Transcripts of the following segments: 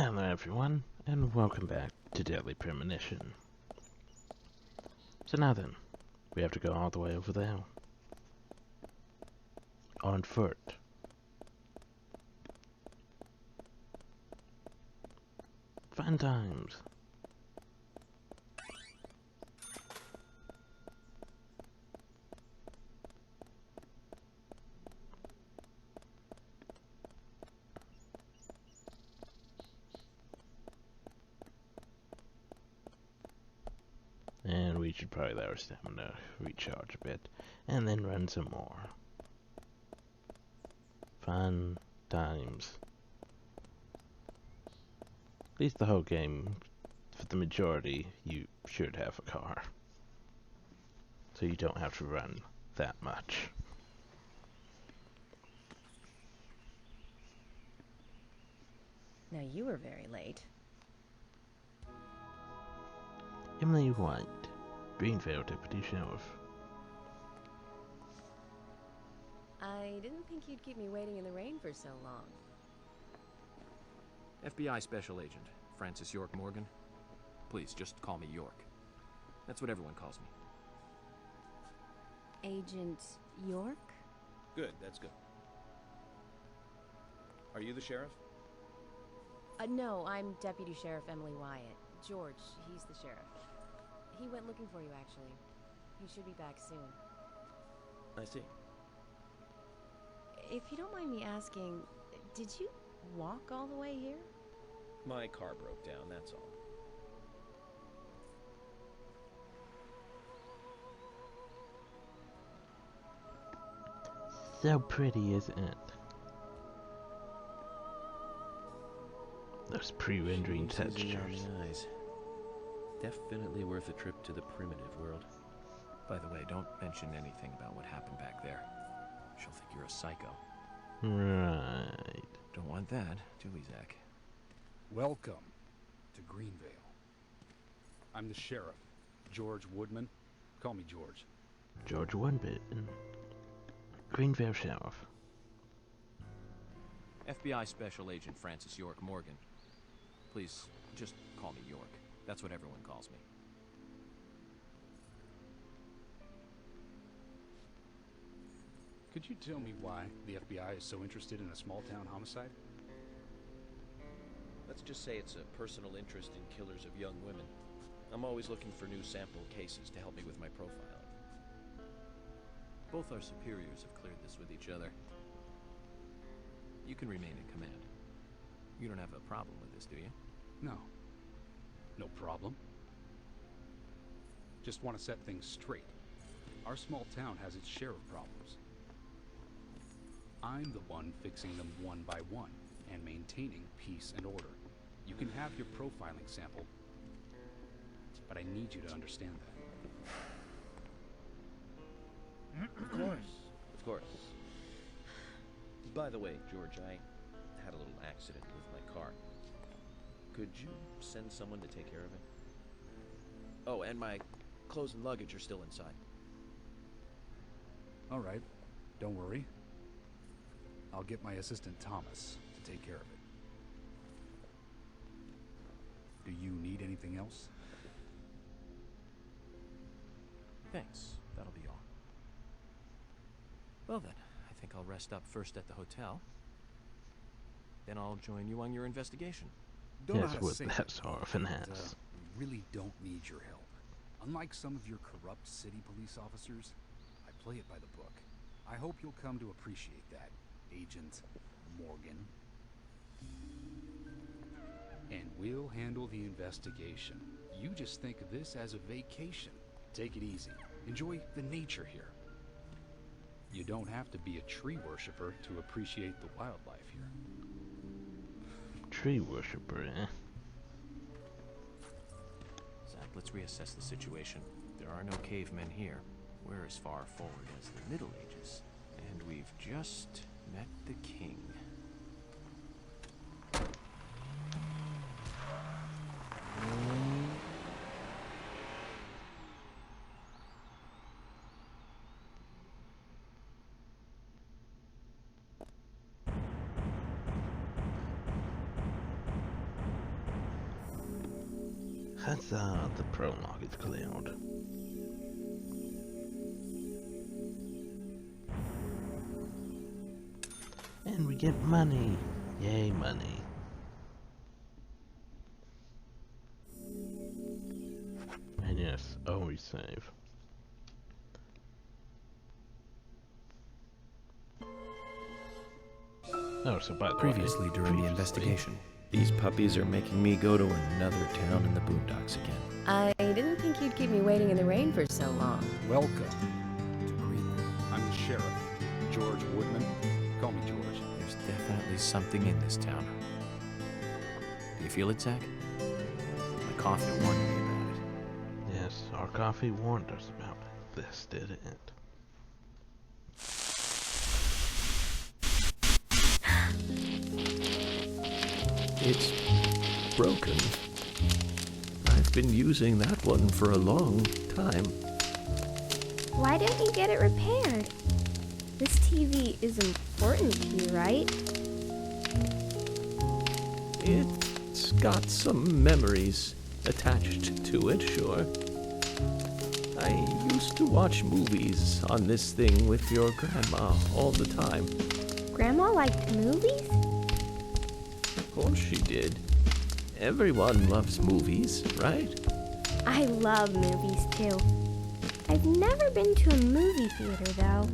Hello everyone, and welcome back to Daily Premonition. So now then, we have to go all the way over there. On foot. Fun times. And we should probably let our stamina recharge a bit, and then run some more. Fun times. At least the whole game, for the majority, you should have a car. So you don't have to run that much. Now you were very late. Emily White, Greenvale Deputy Sheriff. I didn't think you'd keep me waiting in the rain for so long. FBI Special Agent, Francis York Morgan. Please, just call me York. That's what everyone calls me. Agent York? Good, that's good. Are you the sheriff? No, I'm Deputy Sheriff Emily Wyatt. George, he's the sheriff. He went looking for you, actually. He should be back soon. I see. If you don't mind me asking, did you walk all the way here? My car broke down, that's all. So pretty, isn't it? Those pre-rendering textures. Eyes. Definitely worth a trip to the primitive world. By the way, don't mention anything about what happened back there. She'll think you're a psycho. Right. Don't want that, do we, Zach? Welcome to Greenvale. I'm the sheriff, George Woodman. Call me George. George Woodman, Greenvale Sheriff. FBI Special Agent Francis York Morgan. Please, just call me York. That's what everyone calls me. Could you tell me why the FBI is so interested in a small-town homicide? Let's just say it's a personal interest in killers of young women. I'm always looking for new sample cases to help me with my profile. Both our superiors have cleared this with each other. You can remain in command. You don't have a problem with this, do you? No. No problem. Just want to set things straight. Our small town has its share of problems. I'm the one fixing them one by one and maintaining peace and order. You can have your profiling sample, but I need you to understand that. Of course. Of course. By the way, George, I had a little accident with my car. Could you send someone to take care of it? Oh, and my clothes and luggage are still inside. All right. Don't worry. I'll get my assistant Thomas to take care of it. Do you need anything else? Thanks. That'll be all. Well then, I think I'll rest up first at the hotel. Then I'll join you on your investigation. Don't know Yes, how to with say that it, sort of an but, ass. we really don't need your help. Unlike some of your corrupt city police officers, I play it by the book. I hope you'll come to appreciate that, Agent Morgan. And we'll handle the investigation. You just think of this as a vacation. Take it easy. Enjoy the nature here. You don't have to be a tree worshiper to appreciate the wildlife here. Tree worshiper, eh? Zach, let's reassess the situation. There are no cavemen here. We're as far forward as the Middle Ages. And we've just met the king. Huzzah, the prologue is cleared. And we get money. Yay, money. And yes, always save. Oh, so by the way, Previously during the investigation. These puppies are making me go to another town in the boondocks again. I didn't think you'd keep me waiting in the rain for so long. Welcome to Greenland. I'm the sheriff, George Woodman. Call me George. There's definitely something in this town. Do you feel it, Zach? My coffee warned me about it. Yes, our coffee warned us about it. This did it. It's broken. I've been using that one for a long time. Why don't you get it repaired? This TV is important to you, right? It's got some memories attached to it, sure. I used to watch movies on this thing with your grandma all the time. Grandma liked movies? Of course she did. Everyone loves movies, right? I love movies too. I've never been to a movie theater though.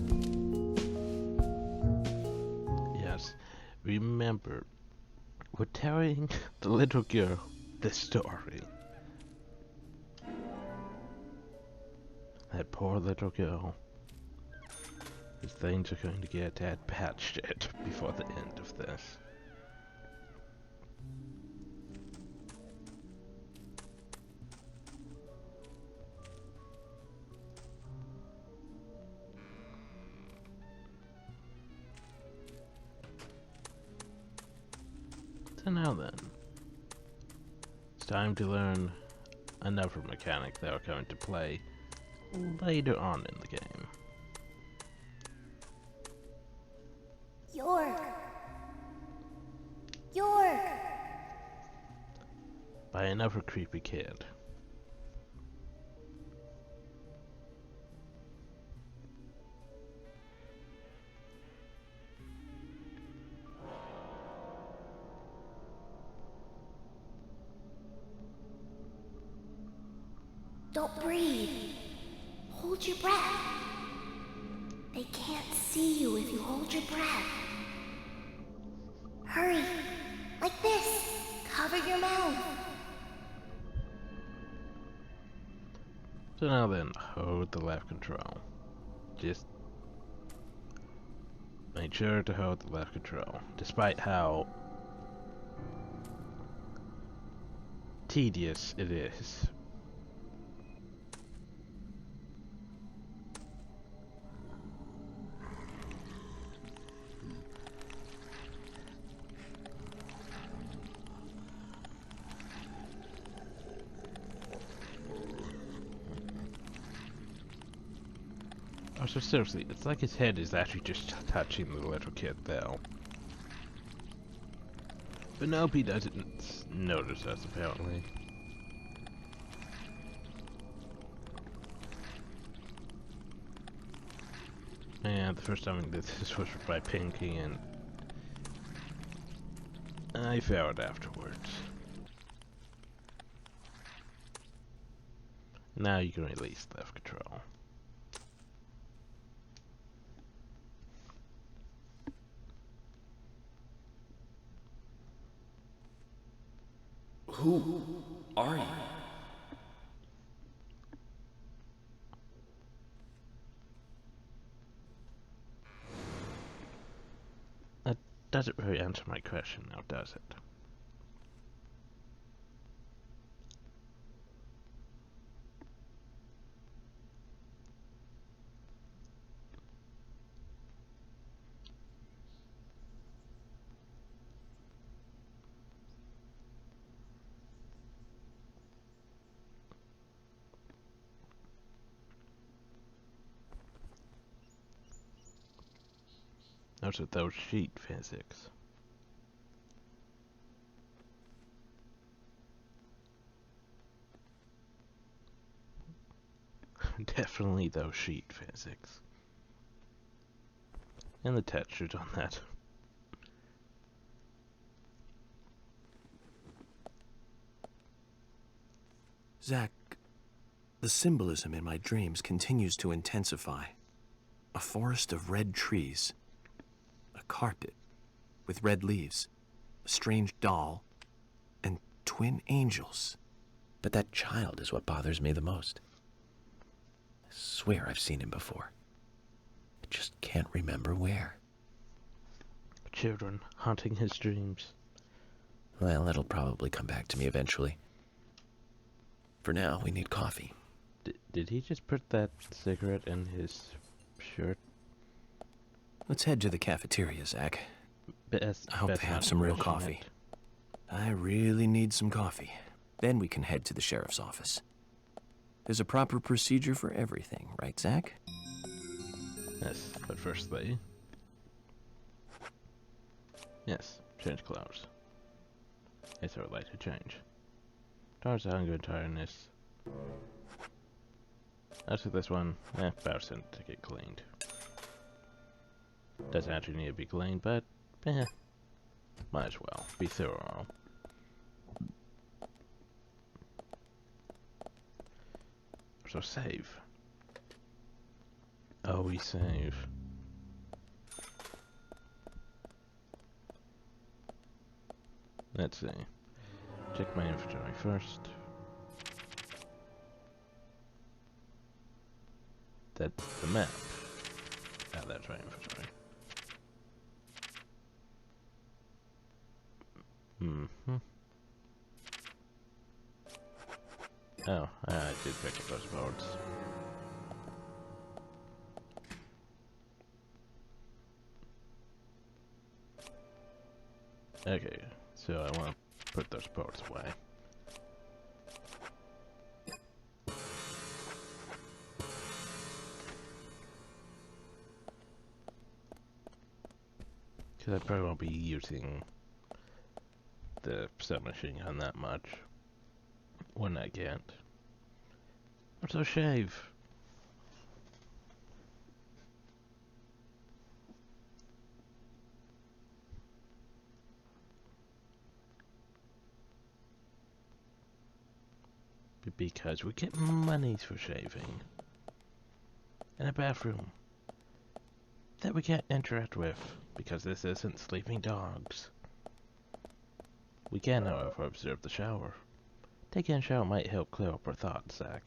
Yes, remember, we're telling the little girl this story. That poor little girl. His things are going to get patched it before the end of this. So now then, it's time to learn another mechanic that we're going to play later on in the game. York! York! By another creepy kid. Don't breathe. Hold your breath. They can't see you if you hold your breath. Hurry. Like this. Cover your mouth. So now then, hold the left control. Just make sure to hold the left control, despite how tedious it is. Oh, so seriously, it's like his head is actually just touching the little kid, though. But nope, he doesn't notice us, apparently. And the first time I did this was by Pinky, and I failed afterwards. Now you can release left control. Who are you? That doesn't really answer my question now, does it? Those are those sheet physics. Definitely those sheet physics. And the textures on that. Zach, the symbolism in my dreams continues to intensify. A forest of red trees, a carpet with red leaves, a strange doll, and twin angels. But that child is what bothers me the most. I swear I've seen him before. I just can't remember where. Children haunting his dreams. Well, it'll probably come back to me eventually. For now, we need coffee. Did he just put that cigarette in his shirt? Let's head to the cafeteria, Zach. Best, I hope best they have not some real rushing coffee. it. I really need some coffee. Then we can head to the sheriff's office. There's a proper procedure for everything, right, Zach? Yes, but firstly... Yes, change clothes. It's our light to change. Towards the hunger and tiredness. As for this one, about sent to get cleaned. Doesn't actually need to be cleaned, but might as well be thorough. So save. Oh, we save. Let's see. Check my inventory first. That's the map. Ah, that's my inventory. Oh, I did pick up those boards. Okay, so I want to put those boards away. Because I probably won't be using the submachine gun that much when I can't. So shave. Because we get monies for shaving. And a bathroom that we can't interact with because this isn't sleeping dogs. We can, however, observe the shower. Taking a shower might help clear up our thoughts, Zach.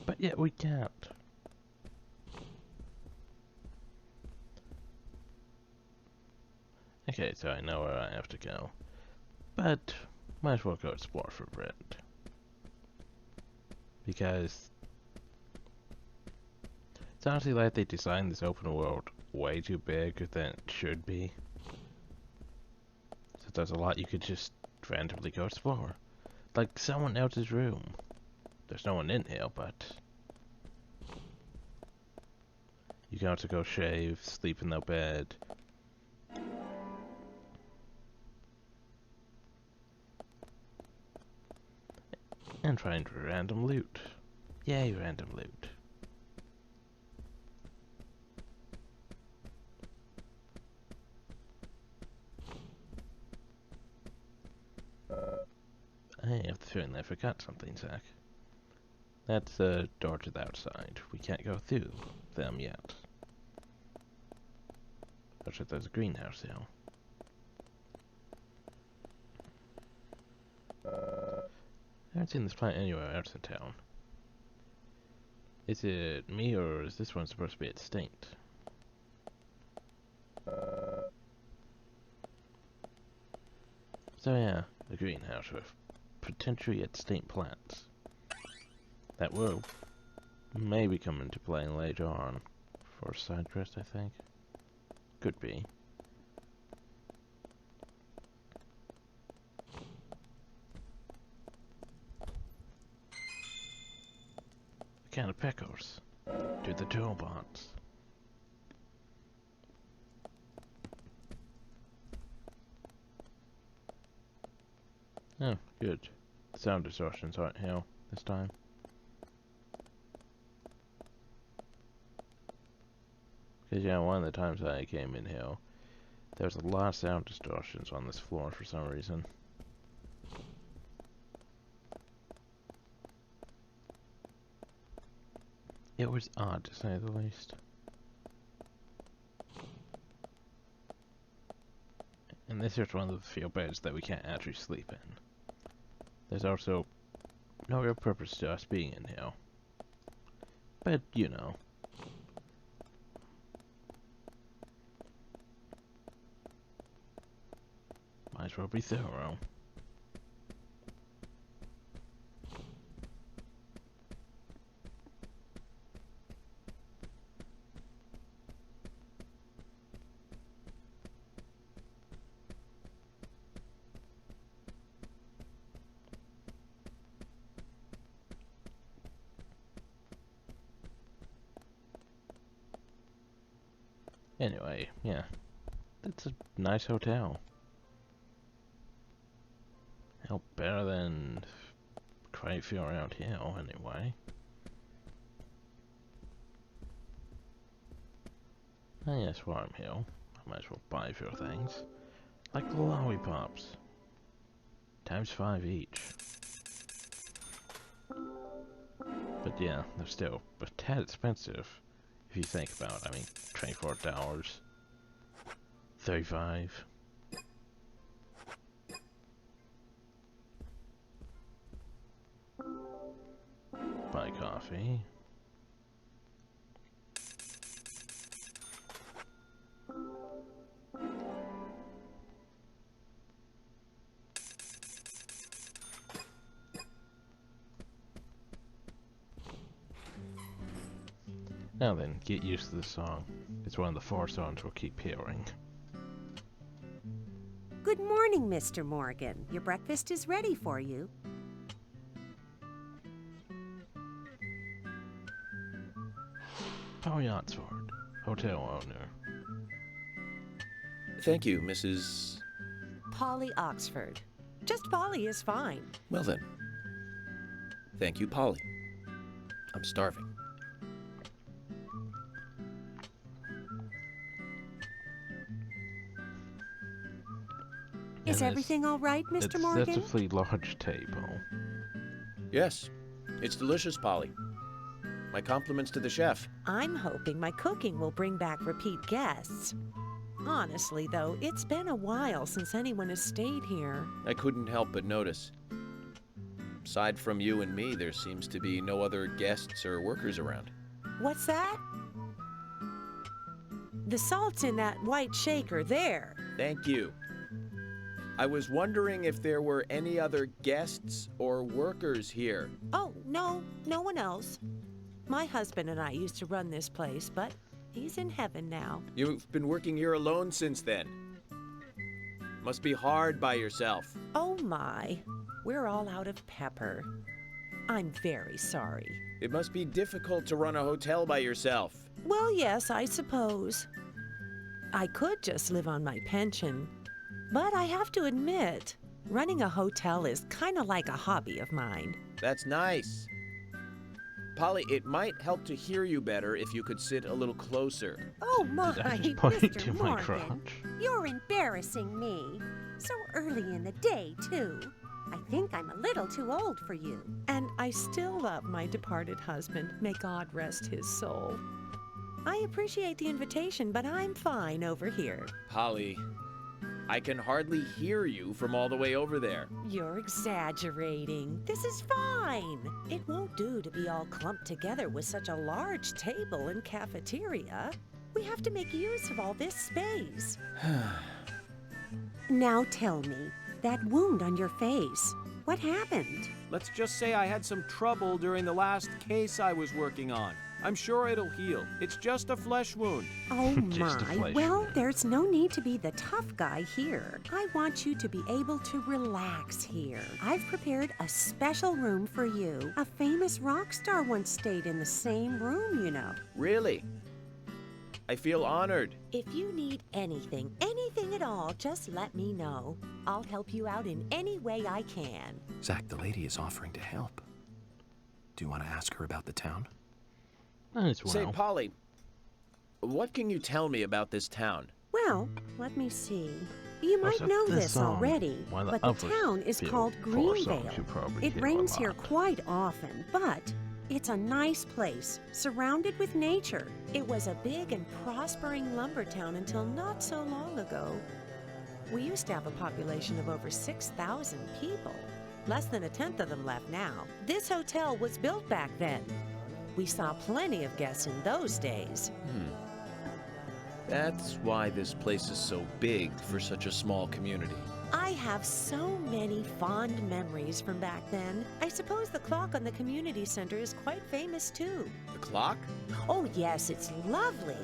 But yet we can't. Okay, so I know where I have to go. But might as well go explore for a bit. Because it's honestly like they designed this open world way too big than it should be. So there's a lot you could just randomly go explore. Like someone else's room. There's no one in here, but you can also go shave, sleep in their bed. And find random loot. Yay, random loot. I have the feeling I forgot something, Zach. That's the door to the outside. We can't go through them yet. Actually, there's a greenhouse here. I haven't seen this plant anywhere else in town. Is it me, or is this one supposed to be extinct? So yeah, a greenhouse with potentially extinct plants. That will maybe come into play later on. For a side quest, I think. Could be. Can of pickles to the toolbox. Oh, good. The sound distortions aren't here this time. Because, you know, one of the times I came in here, there's a lot of sound distortions on this floor for some reason. It was odd, to say the least. And this is one of the few beds that we can't actually sleep in. There's also no real purpose to us being in here. But, you know. Might as well be thorough. Anyway, yeah. It's a nice hotel. Hell, better than Crayfield around here, anyway. And yes, while I'm here, I might as well buy a few things. Like lollipops. ×5 each. But yeah, they're still a tad expensive. If you think about it, I mean, $24, $35. Buy coffee. Now then, get used to this song. It's one of the 4 songs we'll keep hearing. Good morning, Mr. Morgan. Your breakfast is ready for you. Polly Oxford, hotel owner. Thank you, Mrs. Polly Oxford. Just Polly is fine. Well then. Thank you, Polly. I'm starving. Is everything all right, Mr. Morgan? It's a relatively large table. Yes, it's delicious, Polly. My compliments to the chef. I'm hoping my cooking will bring back repeat guests. Honestly, though, it's been a while since anyone has stayed here. I couldn't help but notice. Aside from you and me, there seems to be no other guests or workers around. What's that? The salt's in that white shaker there. Thank you. I was wondering if there were any other guests or workers here. Oh, no one else. My husband and I used to run this place, but he's in heaven now. You've been working here alone since then. Must be hard by yourself. Oh my, we're all out of pepper. I'm very sorry. It must be difficult to run a hotel by yourself. Well, yes, I suppose. I could just live on my pension. But I have to admit, running a hotel is kind of like a hobby of mine. That's nice. Polly, it might help to hear you better if you could sit a little closer. Oh my, Did I just point Mr. to my Morgan, crotch? you're embarrassing me. So early in the day, too. I think I'm a little too old for you. And I still love my departed husband. May God rest his soul. I appreciate the invitation, but I'm fine over here. Polly, I can hardly hear you from all the way over there. You're exaggerating. This is fine. It won't do to be all clumped together with such a large table and cafeteria. We have to make use of all this space. Now tell me, that wound on your face, what happened? Let's just say I had some trouble during the last case I was working on. I'm sure it'll heal. It's just a flesh wound. Oh Just a my, flesh well, wound. there's no need to be the tough guy here. I want you to be able to relax here. I've prepared a special room for you. A famous rock star once stayed in the same room, you know. Really? I feel honored. If you need anything at all, just let me know. I'll help you out in any way I can. Zach, the lady is offering to help. Do you want to ask her about the town? As well. Say, Polly, What can you tell me about this town? Well, let me see. You might Also, know this this song, already, one of but the the other town is few called four songs Greenvale. you probably It hear a rains here lot. quite often, but it's a nice place, surrounded with nature. It was a big and prospering lumber town until not so long ago. We used to have a population of over 6,000 people. Less than a tenth of them left now. This hotel was built back then. We saw plenty of guests in those days. That's why this place is so big for such a small community. I have so many fond memories from back then. I suppose the clock on the community center is quite famous too. The clock? Oh yes, it's lovely.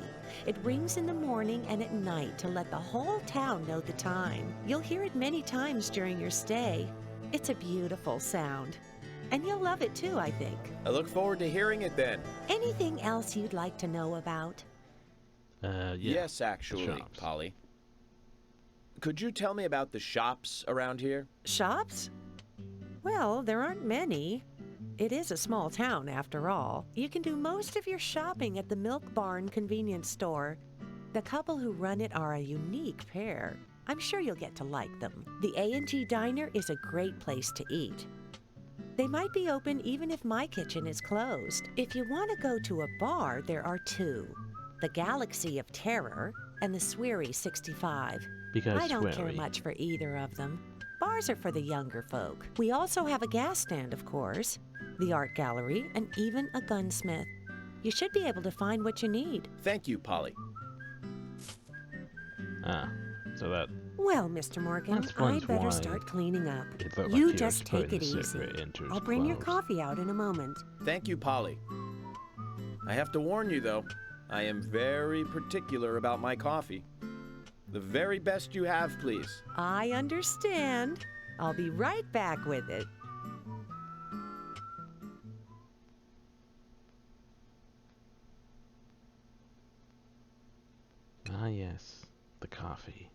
It rings in the morning and at night to let the whole town know the time. You'll hear it many times during your stay. It's a beautiful sound. And you'll love it too, I think. I look forward to hearing it then. Anything else you'd like to know about? Yeah. Yes, actually, shops. Polly. Could you tell me about the shops around here? Shops? Well, there aren't many. It is a small town, after all. You can do most of your shopping at the Milk Barn convenience store. The couple who run it are a unique pair. I'm sure you'll get to like them. The A&G Diner is a great place to eat. They might be open even if my kitchen is closed. If you want to go to a bar, there are two. The Galaxy of Terror and the Sweary 65. Because I don't care Sweary. much for either of them. Bars are for the younger folk. We also have a gas stand, of course, the art gallery, and even a gunsmith. You should be able to find what you need. Thank you, Polly. So that Well, Mr. Morgan, That explains I'd better why start cleaning up. it looked like You he was just take putting it the easy. cigarette into his I'll bring your clothes. coffee out in a moment. Thank you, Polly. I have to warn you, though, I am very particular about my coffee. The very best you have, please. I understand. I'll be right back with it. Ah, yes, the coffee.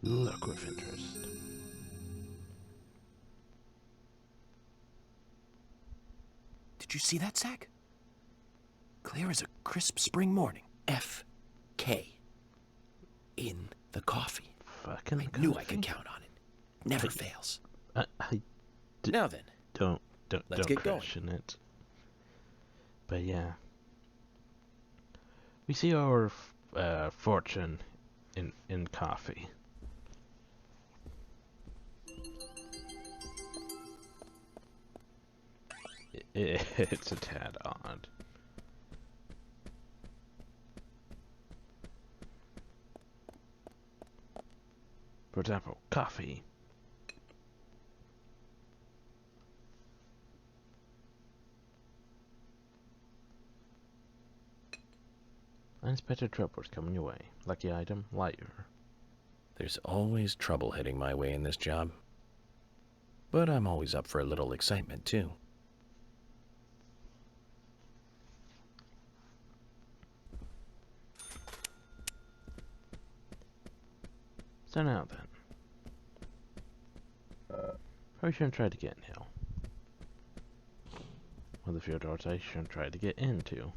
Look with interest. Did you see that, Zach? Clear as a crisp spring morning. F.K. in the coffee. Fucking I knew I coffee? could count on it. Never fails. I Now then, don't Let's get going. question it. But yeah, we see our fortune in coffee. It's a tad odd. For example, coffee. Unexpected troubles coming your way. Lucky item, lighter. there's always trouble heading my way in this job. But I'm always up for a little excitement, too. So now then. Probably shouldn't try to get in here. Well, the few doors I shouldn't try to get into.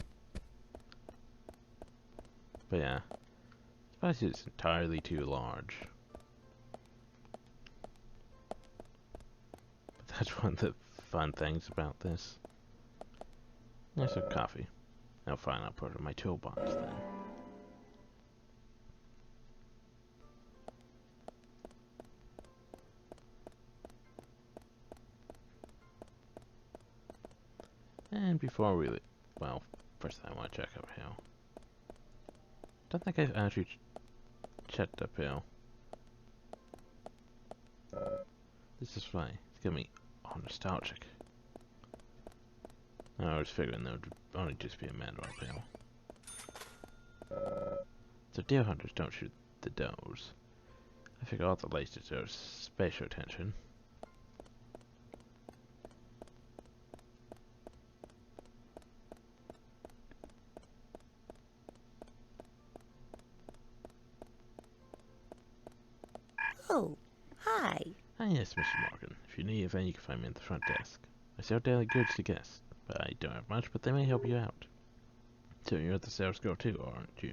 But yeah. This place is entirely too large. But that's one of the fun things about this. Nice of coffee. Now fine, I'll put it in my toolbox then. And before we leave, well, first I want to check up here. Don't think I've actually checked up here. This is funny. It's gonna be all nostalgic. I was figuring there would only just be a man up here. So deer hunters don't shoot the does. I figure all the lights deserve special attention. Oh, hi. Yes, Mr. Morgan. If you need anything, you can find me at the front desk. I sell daily goods to guests, but I don't have much, but they may help you out. So you're at the sales girl too, aren't you?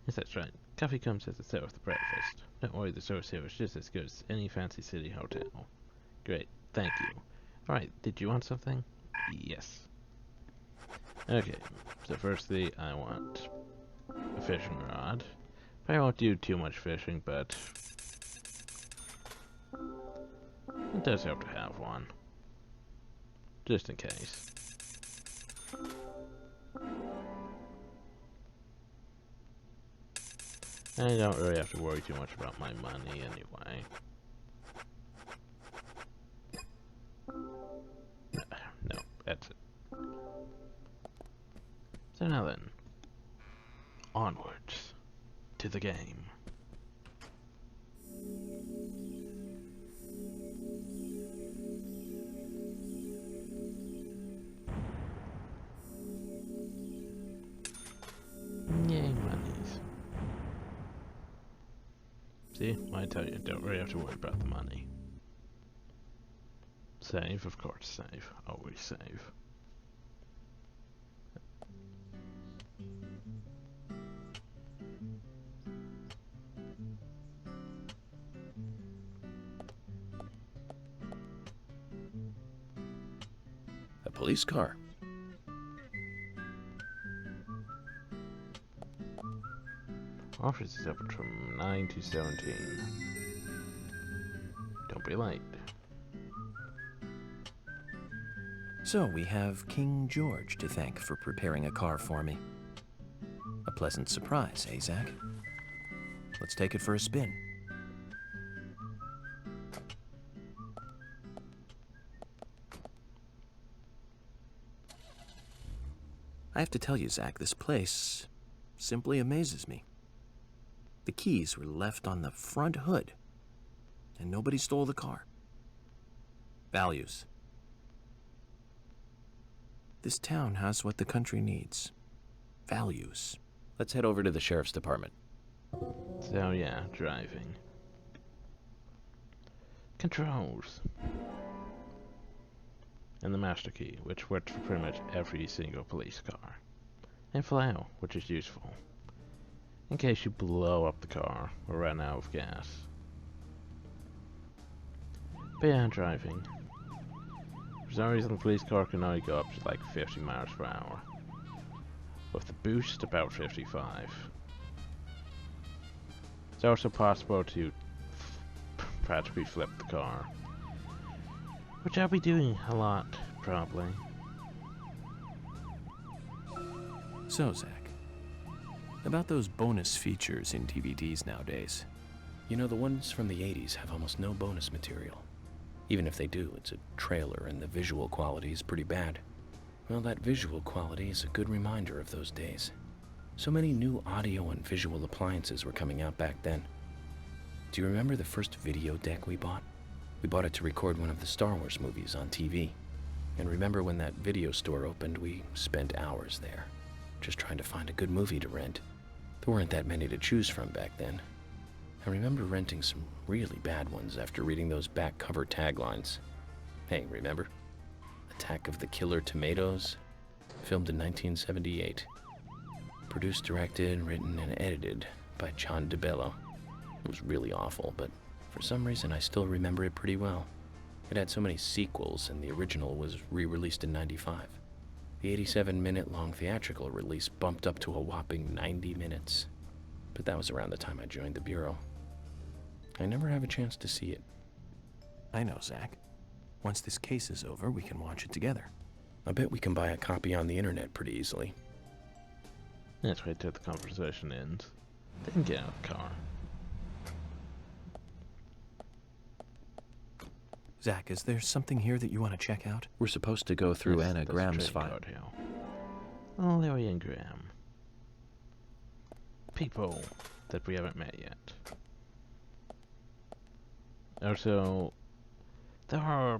Yes, that's right. Coffee comes as a set with the breakfast. Don't worry, the service here is just as good as any fancy city hotel. Great, thank you. Alright, did you want something? Yes. Okay, so firstly, I want a fishing rod. Probably won't do too much fishing, but it does help to have one. Just in case. I don't really have to worry too much about my money anyway. No, that's it. So now then, onwards to the game. Yay, monies. See, I tell you, don't really have to worry about the money. Save, of course, save. Always save. A police car. Office is open from 9 to 17. Don't be late. So we have King George to thank for preparing a car for me. A pleasant surprise, eh, Zach? Let's take it for a spin. I have to tell you, Zach, this place simply amazes me. The keys were left on the front hood, and nobody stole the car. Values. This town has what the country needs. Values. Let's head over to the sheriff's department. So yeah, driving. Controls. And the master key, which works for pretty much every single police car. And flail, which is useful in case you blow up the car or run out of gas. But yeah, driving. For some reason the police car can only go up to like 50 miles per hour. With the boost about 55. It's also possible to practically flip the car. Which I'll be doing a lot, probably. So, Zach, about those bonus features in DVDs nowadays. You know, the ones from the 80s have almost no bonus material. Even if they do, it's a trailer and the visual quality is pretty bad. Well, that visual quality is a good reminder of those days. So many new audio and visual appliances were coming out back then. Do you remember the first video deck we bought? We bought it to record one of the Star Wars movies on TV. And remember when that video store opened, we spent hours there, just trying to find a good movie to rent. There weren't that many to choose from back then. I remember renting some really bad ones after reading those back cover taglines. Hey, remember? Attack of the Killer Tomatoes? Filmed in 1978. Produced, directed, written, and edited by John DeBello. It was really awful, but for some reason I still remember it pretty well. It had so many sequels, and the original was re-released in '95. The 87-minute-long theatrical release bumped up to a whopping 90 minutes. But that was around the time I joined the Bureau. I never have a chance to see it. I know, Zach. Once this case is over, we can watch it together. I bet we can buy a copy on the internet pretty easily. Let's wait till the conversation ends. Then get out of the car. Zach, is there something here that you want to check out? We're supposed to go through That's Anna the Graham's trading file. card here. Oh, Larry and Graham. People that we haven't met yet. Also, there are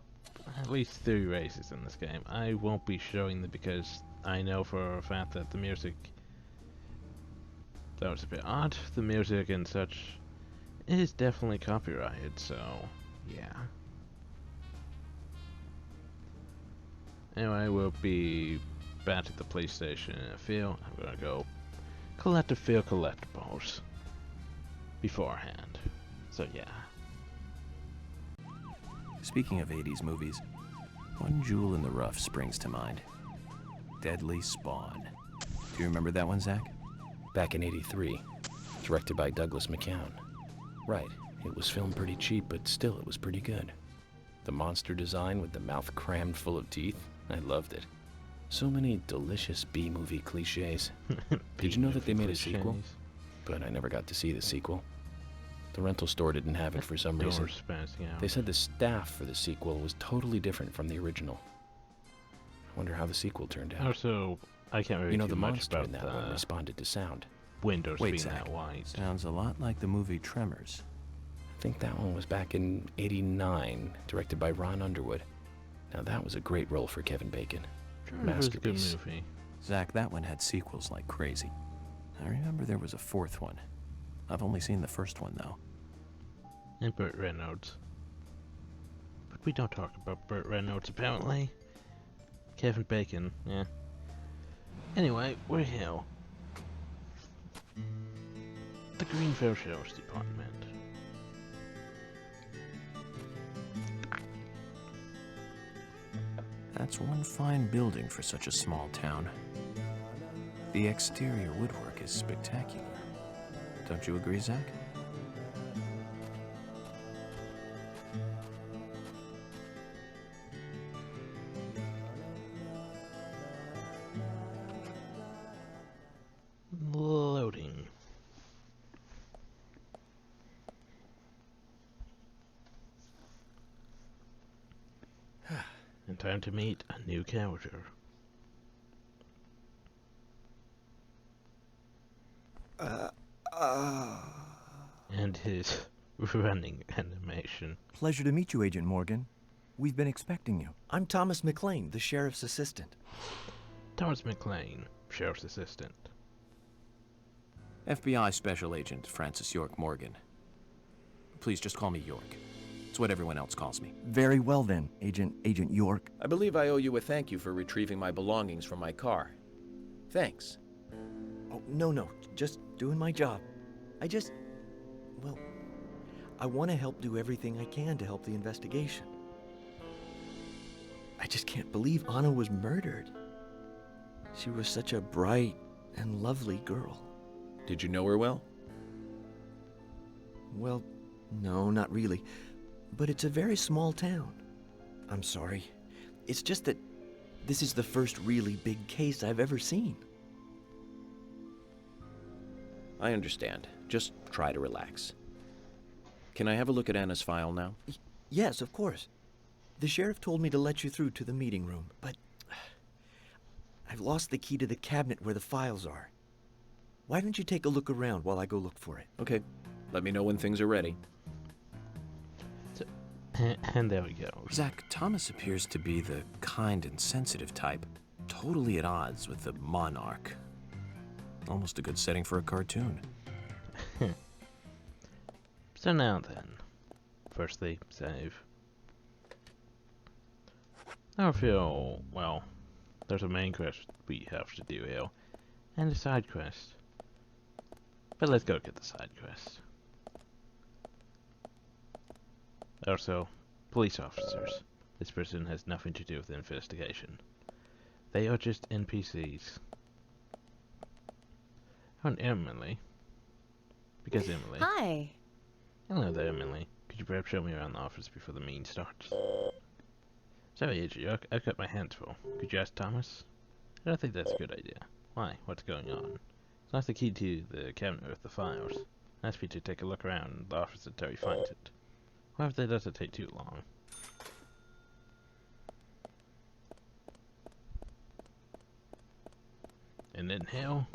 at least 3 races in this game. I won't be showing them because I know for a fact that the music... That was a bit odd. The music and such It is definitely copyrighted, so yeah. Anyway, we'll be back at the police station in a few. I'm gonna go collect a few collectibles beforehand. So yeah. Speaking of 80s movies, one jewel in the rough springs to mind. Deadly Spawn. Do you remember that one, Zach? Back in '83, directed by Douglas McCown. Right, it was filmed pretty cheap, but still it was pretty good. The monster design with the mouth crammed full of teeth, I loved it. So many delicious B-movie cliches. Did you know that they made a sequel? But I never got to see the sequel. The rental store didn't have it for some reason. They said the staff for the sequel was totally different from the original. I wonder how the sequel turned out. Also, I can't really the monster in that one responded to sound. Windows Wait, being Zach. that wide. Sounds a lot like the movie Tremors. I think that one was back in '89, directed by Ron Underwood. Now that was a great role for Kevin Bacon. Tremors was a good Masterpiece. movie. Zach, that one had sequels like crazy. I remember there was a fourth one. I've only seen the first one, though. And Burt Reynolds. But we don't talk about Burt Reynolds, apparently. Kevin Bacon, yeah. Anyway, we're here. The Greenville Sheriff's Department. That's one fine building for such a small town. The exterior woodwork is spectacular. Don't you agree, Zach? Loading. And time to meet a new character. And his running animation. Pleasure to meet you, Agent Morgan. We've been expecting you. I'm Thomas McLean, the sheriff's assistant. Thomas McLean, Sheriff's Assistant. FBI Special Agent Francis York Morgan. Please just call me York. It's what everyone else calls me. Very well then, Agent York. I believe I owe you a thank you for retrieving my belongings from my car. Thanks. Oh, no, just doing my job. I want to help do everything I can to help the investigation. I just can't believe Anna was murdered. She was such a bright and lovely girl. Did you know her well? Well, no, not really. But it's a very small town. I'm sorry. It's just that this is the first really big case I've ever seen. I understand. Just try to relax. Can I have a look at Anna's file now? Yes, of course. The sheriff told me to let you through to the meeting room, but I've lost the key to the cabinet where the files are. Why don't you take a look around while I go look for it? Okay. Let me know when things are ready. And there we go. Zach, Thomas appears to be the kind and sensitive type, totally at odds with the monarch. Almost a good setting for a cartoon. So now then, firstly, save. I feel, well, there's a main quest we have to do here, and a side quest. But let's go get the side quest. Also, police officers. This person has nothing to do with the investigation. They are just NPCs. Oh, and Emily. Because Emily. Hi. Hello there, Emily. Could you perhaps show me around the office before the meeting starts? Sorry, Agent York, I've got my hands full. Could you ask Thomas? I don't think that's a good idea. Why? What's going on? It's not the key to the cabinet with the files. Ask me to take a look around in the office until he finds it. What if that doesn't take too long? And then here,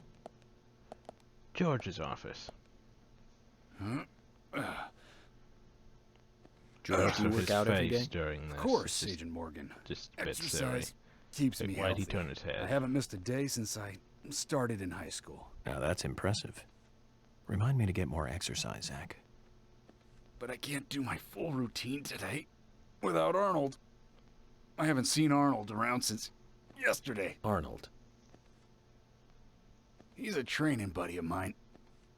George's office. George, do you work out every day? During this. Of course, Just Agent Morgan. a bit silly. Exercise keeps Like, me why'd healthy. he turn his head? I haven't missed a day since I started in high school. Now that's impressive. Remind me to get more exercise, Zach. but I can't do my full routine today without Arnold. I haven't seen Arnold around since yesterday. Arnold. He's a training buddy of mine.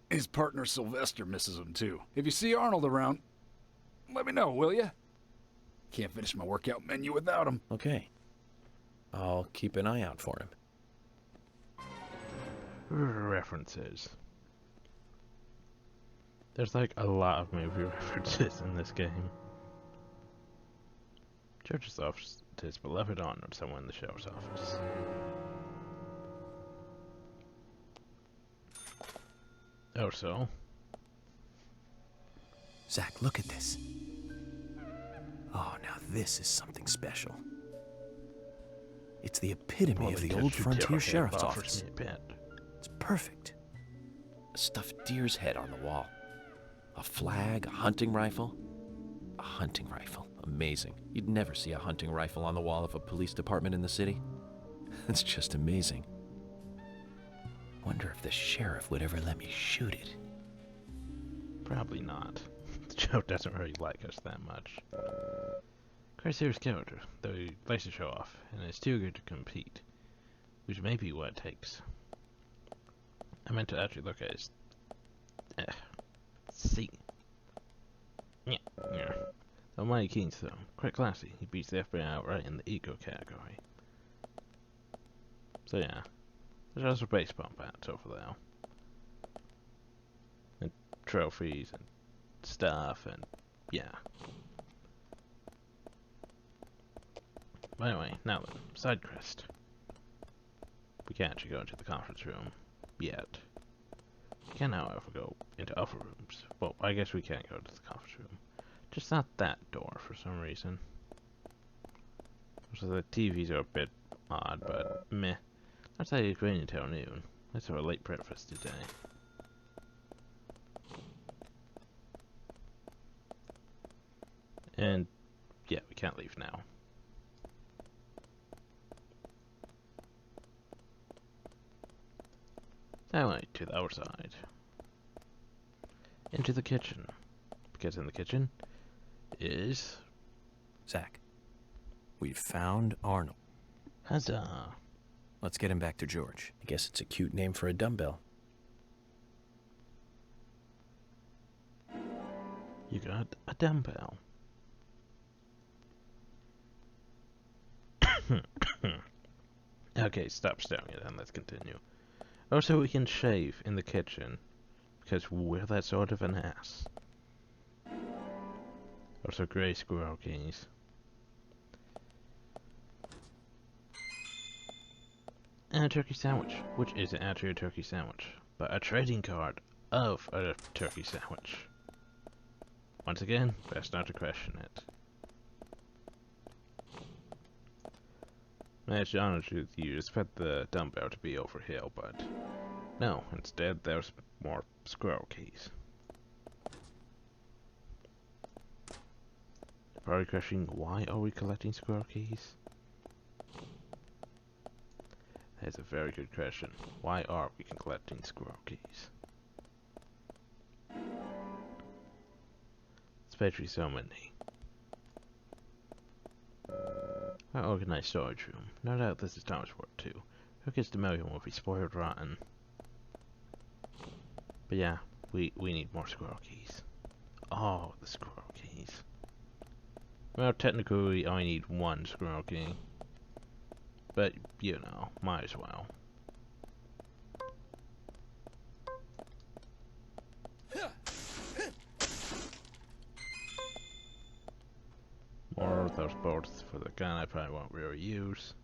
His partner Sylvester misses him too. If you see Arnold around, let me know, will ya? Can't finish my workout menu without him. Okay. I'll keep an eye out for him. References. There's like a lot of movie references in this game. George's office to his beloved Arnold, someone in the sheriff's office. Oh, so? Zach, look at this. Oh, now this is something special. It's the epitome of the old frontier sheriff's office. It's perfect. A stuffed deer's head on the wall. A flag, a hunting rifle. A hunting rifle. Amazing. You'd never see a hunting rifle on the wall of a police department in the city. It's just amazing. Wonder if the sheriff would ever let me shoot it. Probably not. Joe doesn't really like us that much. Quite a serious character, though he likes to show off, and is too good to compete. Which may be what it takes. I meant to actually look at his... see. Yeah. Almighty Keen's though, quite classy. He beats the FBI outright in the ego category. So yeah. There's also baseball bats over there. And trophies and stuff and yeah. But anyway, now then, side quest. We can't actually go into the conference room yet. We can, however, go into other rooms. Well, I guess we can't go to the conference room. Just not that door for some reason. So the TVs are a bit odd, but meh. Let's say it's waiting until noon. Let's have a late breakfast today. And yeah, we can't leave now. Anyway, to the outside. Into the kitchen. Because in the kitchen is... Zach, we've found Arnold. Huzzah! Let's get him back to George. I guess it's a cute name for a dumbbell. You got a dumbbell. Okay, stop staring at it and let's continue. Also, we can shave in the kitchen, because we're that sort of an ass. Also, grey squirrel keys. And a turkey sandwich, which isn't actually a turkey sandwich, but a trading card of a turkey sandwich. Once again, best not to question it. I should honest with you, expect the dumbbell to be over here, but no, instead there's more squirrel keys. Probably questioning, why are we collecting squirrel keys? That's a very good question. Why are we collecting squirrel keys? Especially so many. Our organized storage room. No doubt this is Thomas' work too. Who gets to know him will be spoiled rotten. But yeah, we need more squirrel keys. Oh, the squirrel keys. Well, technically I need one squirrel key. But, you know, might as well. More of those bolts for the gun I probably won't really use.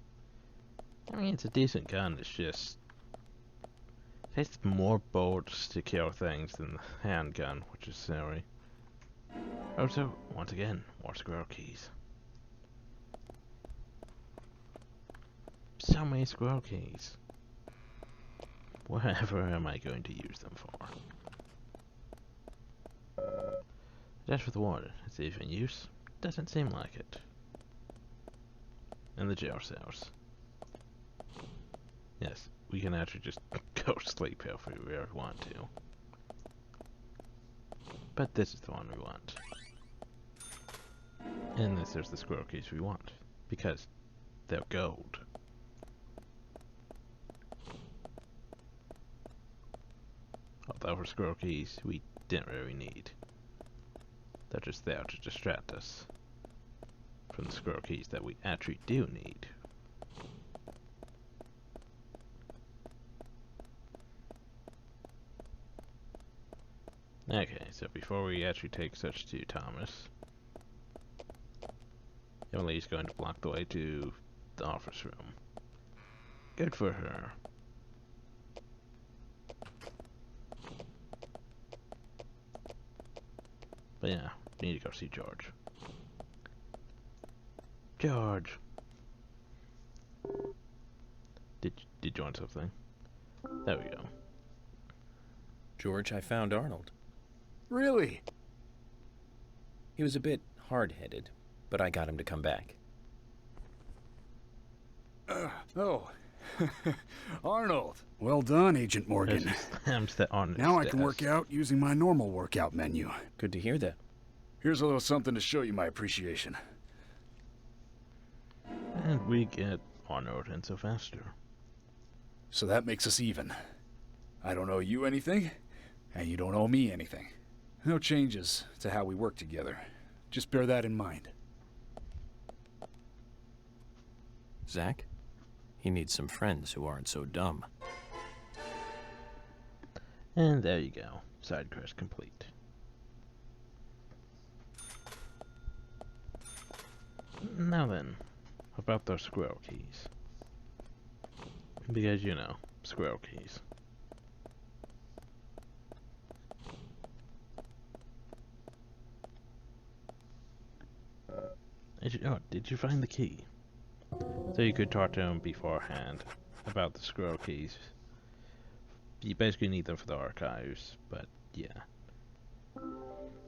I mean, it's a decent gun, it's just... it takes more bolts to kill things than the handgun, which is silly. Also, once again, more squirrel keys. So many squirrel keys. Whatever am I going to use them for? Dash with water. Is it even use? Doesn't seem like it. And the jail cells. Yes, we can actually just go sleep if we really want to. But this is the one we want. And this is the squirrel keys we want. Because they're gold. Although for squirrel keys, we didn't really need. They're just there to distract us from the squirrel keys that we actually do need. Okay, so before we actually take such to Thomas, Emily's going to block the way to the office room. Good for her. But yeah, we need to go see George. George! Did you want something? There we go. George, I found Arnold. Really? He was a bit hard-headed, but I got him to come back. Oh. Arnold. Well done, Agent Morgan. Now I can work out using my normal workout menu. Good to hear that. Here's a little something to show you my appreciation. And we get Arnold and Sylvester. So that makes us even. I don't owe you anything, and you don't owe me anything. No changes to how we work together. Just bear that in mind. Zach? He needs some friends who aren't so dumb. And there you go. Side quest complete. Now then, about those squirrel keys. Because, you know, squirrel keys. Did you find the key? So you could talk to him beforehand about the squirrel keys. You basically need them for the archives, but yeah.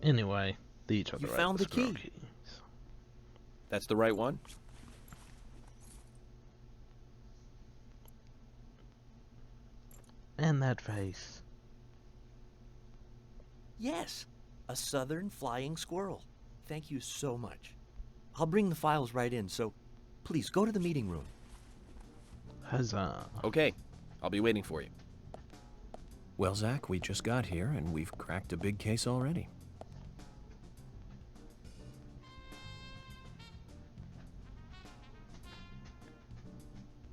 Anyway, these are the right found the squirrel key. keys. That's the right one? And that face. Yes, a southern flying squirrel. Thank you so much. I'll bring the files right in, so please go to the meeting room. Huzzah. Okay, I'll be waiting for you. Well, Zach, we just got here and we've cracked a big case already.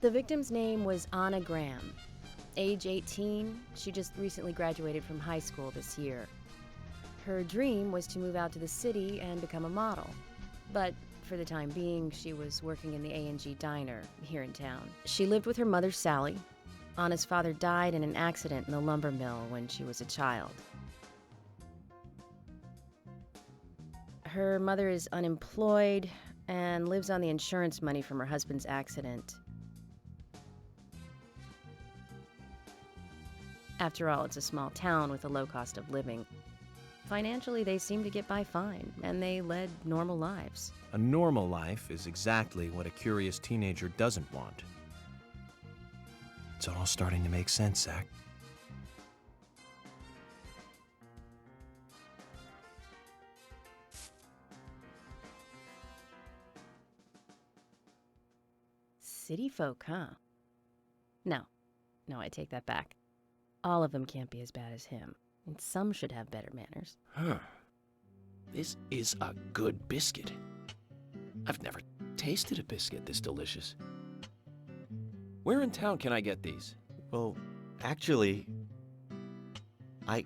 The victim's name was Anna Graham. Age 18, she just recently graduated from high school this year. Her dream was to move out to the city and become a model. But for the time being, she was working in the A&G diner here in town. She lived with her mother, Sally. Anna's father died in an accident in the lumber mill when she was a child. Her mother is unemployed and lives on the insurance money from her husband's accident. After all, it's a small town with a low cost of living. Financially, they seem to get by fine, and they led normal lives. A normal life is exactly what a curious teenager doesn't want. It's all starting to make sense, Zach. City folk, huh? No, I take that back. All of them can't be as bad as him, and some should have better manners. Huh. This is a good biscuit. I've never tasted a biscuit this delicious. Where in town can I get these? Well, actually, I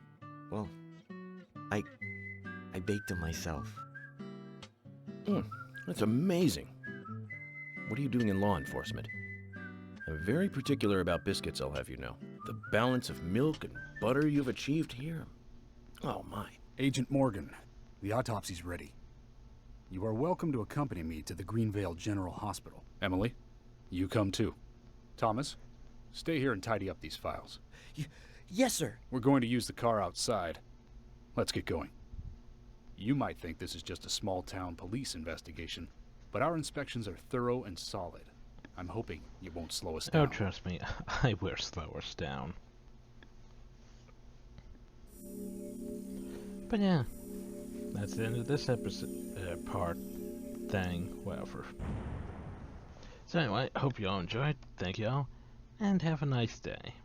baked them myself. That's amazing. What are you doing in law enforcement? I'm very particular about biscuits, I'll have you know. The balance of milk and butter you've achieved here. Oh, my. Agent Morgan, the autopsy's ready. You are welcome to accompany me to the Greenvale General Hospital. Emily, you come too. Thomas, stay here and tidy up these files. Yes, sir. We're going to use the car outside. Let's get going. You might think this is just a small-town police investigation, but our inspections are thorough and solid. I'm hoping you won't slow us down. Oh, trust me, I will slow us down. But yeah, that's the end of this episode, part thing, whatever. So anyway, hope you all enjoyed. Thank you all, and have a nice day.